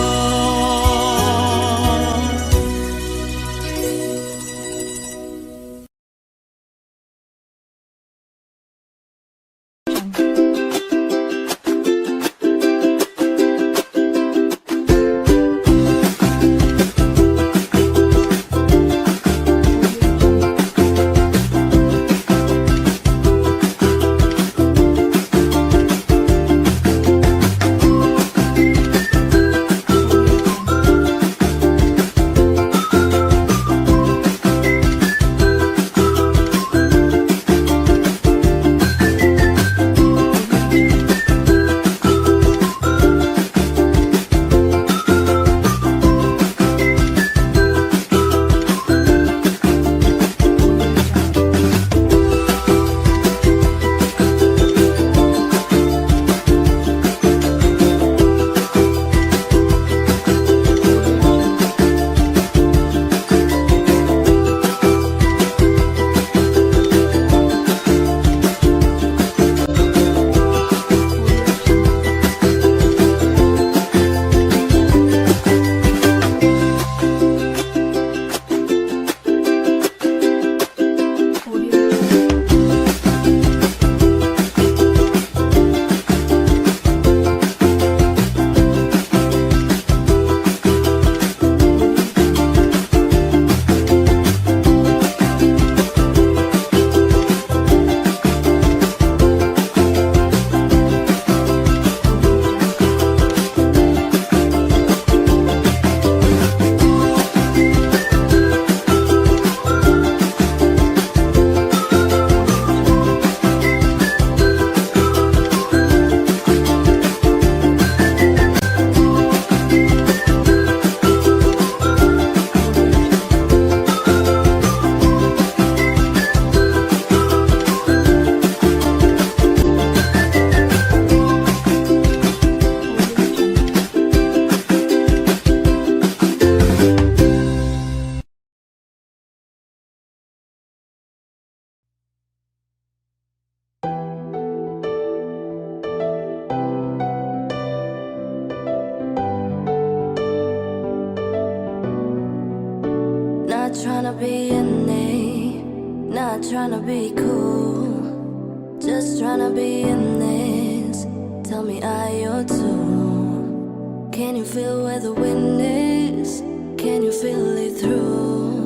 H: Not tryna be unique, not tryna be cool, just tryna be in this. Tell me, are you too? Can you feel where the wind is? Can you feel it through?